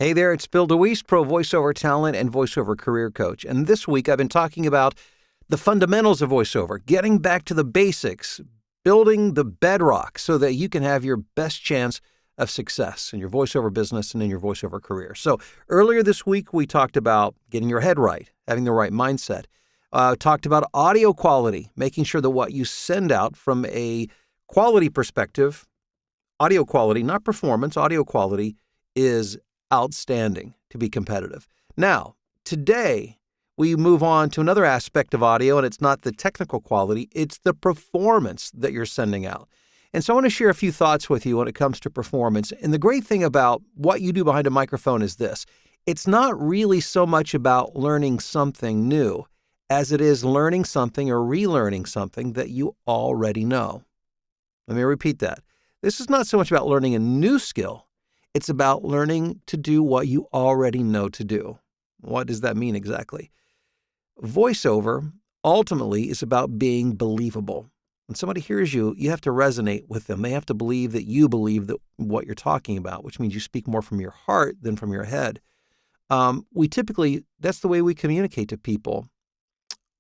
Hey there, it's Bill DeWeese, pro voiceover talent and voiceover career coach. And this week I've been talking about the fundamentals of voiceover, getting back to the basics, building the bedrock so that you can have your best chance of success in your voiceover business and in your voiceover career. So earlier this week, we talked about getting your head right, having the right mindset. Talked about audio quality, making sure that what you send out from a quality perspective, audio quality, not performance, audio quality is outstanding to be competitive. Now, today, we move on to another aspect of audio, and it's not the technical quality, it's the performance that you're sending out. And so I want to share a few thoughts with you when it comes to performance. And the great thing about what you do behind a microphone is this. It's not really so much about learning something new as it is learning something or relearning something that you already know. Let me repeat that. This is not so much about learning a new skill. It's about learning to do what you already know to do. What does that mean exactly? Voiceover ultimately is about being believable. When somebody hears you, you have to resonate with them. They have to believe that you believe that what you're talking about, which means you speak more from your heart than from your head. That's the way we communicate to people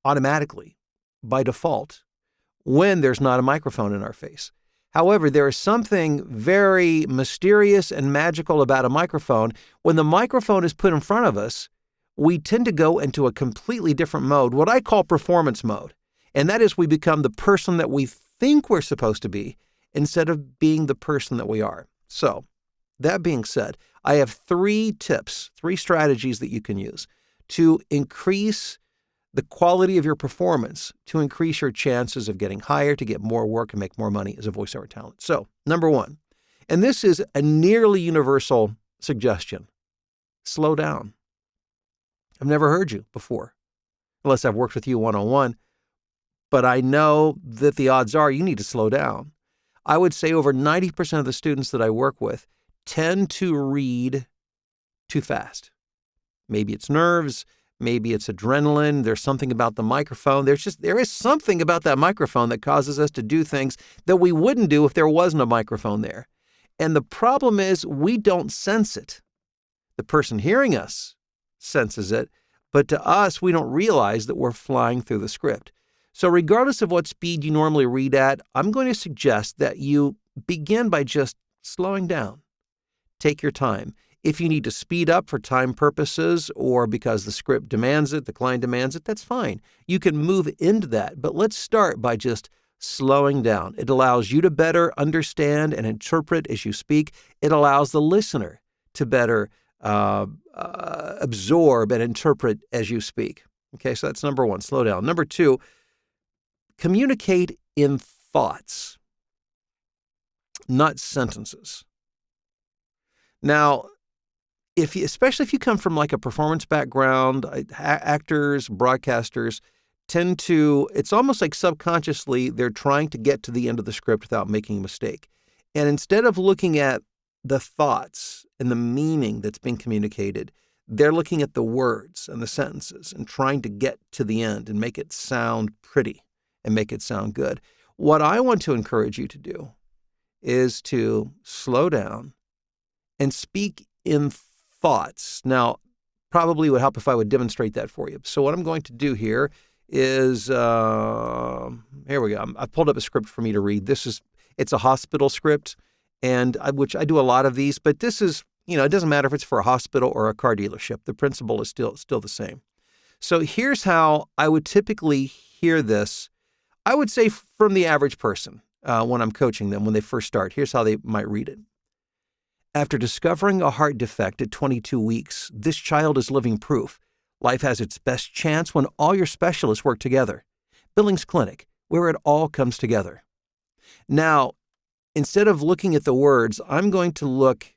automatically, by default, when there's not a microphone in our face. However, there is something very mysterious and magical about a microphone. When the microphone is put in front of us, we tend to go into a completely different mode, what I call performance mode. And that is we become the person that we think we're supposed to be instead of being the person that we are. So, that being said, I have 3 tips, 3 strategies that you can use to increase the quality of your performance, to increase your chances of getting hired, to get more work and make more money as a voiceover talent. So, number 1, and this is a nearly universal suggestion, slow down. I've never heard you before, unless I've worked with you one-on-one, but I know that the odds are you need to slow down. I would say over 90% of the students that I work with tend to read too fast. Maybe it's nerves. Maybe it's adrenaline. There's something about the microphone. There is something about that microphone that causes us to do things that we wouldn't do if there wasn't a microphone there. And the problem is we don't sense it. The person hearing us senses it, but to us, we don't realize that we're flying through the script. So regardless of what speed you normally read at, I'm going to suggest that you begin by just slowing down. Take your time. If you need to speed up for time purposes or because the script demands it, the client demands it, that's fine. You can move into that, but let's start by just slowing down. It allows you to better understand and interpret as you speak. It allows the listener to better absorb and interpret as you speak. Okay, so that's number 1, slow down. Number 2, communicate in thoughts, not sentences. Now, especially if you come from like a performance background, actors, broadcasters tend to, it's almost like subconsciously they're trying to get to the end of the script without making a mistake. And instead of looking at the thoughts and the meaning that's being communicated, they're looking at the words and the sentences and trying to get to the end and make it sound pretty and make it sound good. What I want to encourage you to do is to slow down and speak in thoughts. Now, probably would help if I would demonstrate that for you. So what I'm going to do here is, here we go. I've pulled up a script for me to read. It's a hospital script, which I do a lot of these, but this is, it doesn't matter if it's for a hospital or a car dealership. The principle is still the same. So here's how I would typically hear this. I would say from the average person when I'm coaching them, when they first start, here's how they might read it. After discovering a heart defect at 22 weeks, this child is living proof. Life has its best chance when all your specialists work together. Billings Clinic, where it all comes together. Now, instead of looking at the words, I'm going to look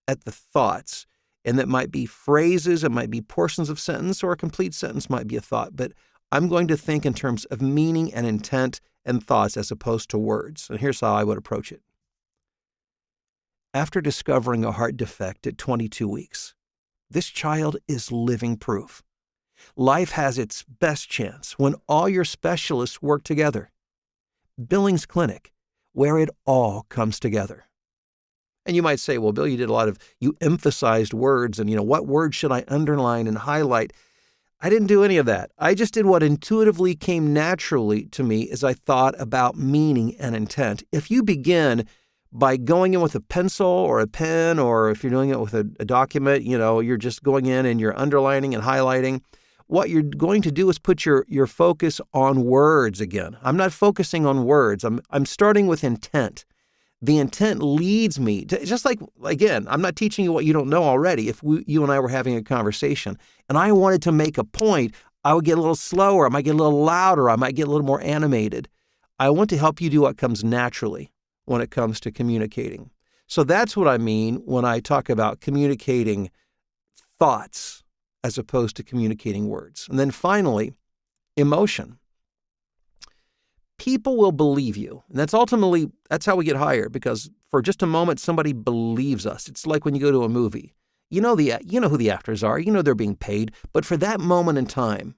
at the thoughts. And that might be phrases, it might be portions of sentence, or a complete sentence might be a thought. But I'm going to think in terms of meaning and intent and thoughts as opposed to words. And here's how I would approach it. After discovering a heart defect at 22 weeks, this child is living proof. Life has its best chance when all your specialists work together. Billings Clinic, where it all comes together. And you might say, well, Bill, you emphasized words and, what word should I underline and highlight? I didn't do any of that. I just did what intuitively came naturally to me as I thought about meaning and intent. If you begin by going in with a pencil or a pen, or if you're doing it with a document, you're just going in and you're underlining and highlighting, what you're going to do is put your focus on words again. I'm not focusing on words. I'm starting with intent. The intent leads me to, just like, again, I'm not teaching you what you don't know already. If you and I were having a conversation and I wanted to make a point, I would get a little slower. I might get a little louder. I might get a little more animated. I want to help you do what comes naturally when it comes to communicating. So that's what I mean when I talk about communicating thoughts as opposed to communicating words. And then finally, emotion. People will believe you. And that's how we get hired, because for just a moment, somebody believes us. It's like when you go to a movie. You know who the actors are. You know they're being paid. But for that moment in time,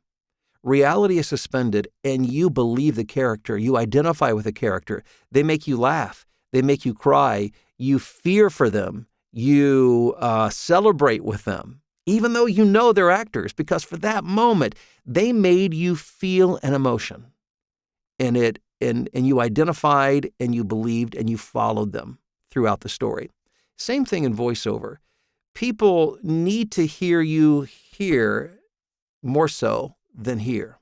reality is suspended and you believe the character. You identify with the character. They make you laugh. They make you cry. You fear for them. You celebrate with them, even though you know they're actors, because for that moment, they made you feel an emotion. And you identified and you believed and you followed them throughout the story. Same thing in voiceover. People need to hear you here more so than hear.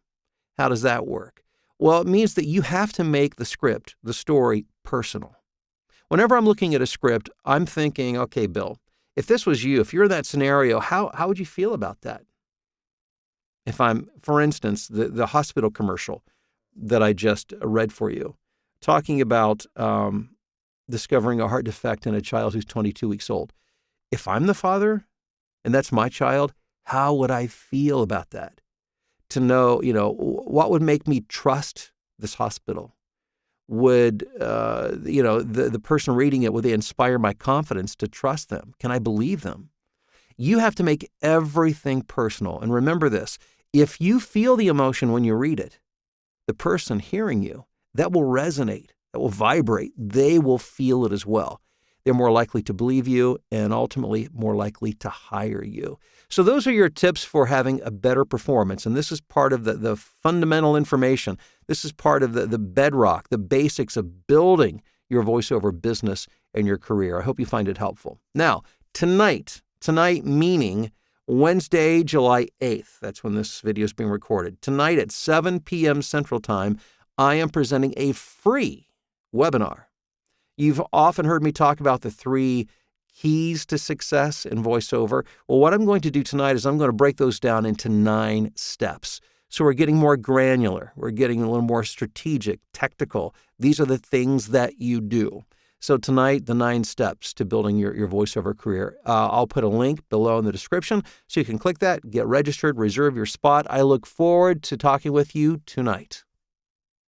How does that work? Well, it means that you have to make the script, the story, personal. Whenever I'm looking at a script, I'm thinking, okay, Bill, if this was you, if you're in that scenario, how would you feel about that? If I'm, for instance, the hospital commercial that I just read for you, talking about discovering a heart defect in a child who's 22 weeks old. If I'm the father and that's my child, how would I feel about that? To know, what would make me trust this hospital? Would, the person reading it, would they inspire my confidence to trust them? Can I believe them? You have to make everything personal. And remember this, if you feel the emotion when you read it, the person hearing you, that will resonate, that will vibrate. They will feel it as well. They're more likely to believe you and ultimately more likely to hire you. So those are your tips for having a better performance. And this is part of the fundamental information. This is part of the bedrock, the basics of building your voiceover business and your career. I hope you find it helpful. Now, tonight meaning Wednesday, July 8th. That's when this video is being recorded. Tonight at 7 p.m. Central Time, I am presenting a free webinar. You've often heard me talk about the 3 keys to success in voiceover. Well, what I'm going to do tonight is I'm going to break those down into 9 steps. So we're getting more granular. We're getting a little more strategic, technical. These are the things that you do. So tonight, the 9 steps to building your voiceover career. I'll put a link below in the description so you can click that, get registered, reserve your spot. I look forward to talking with you tonight.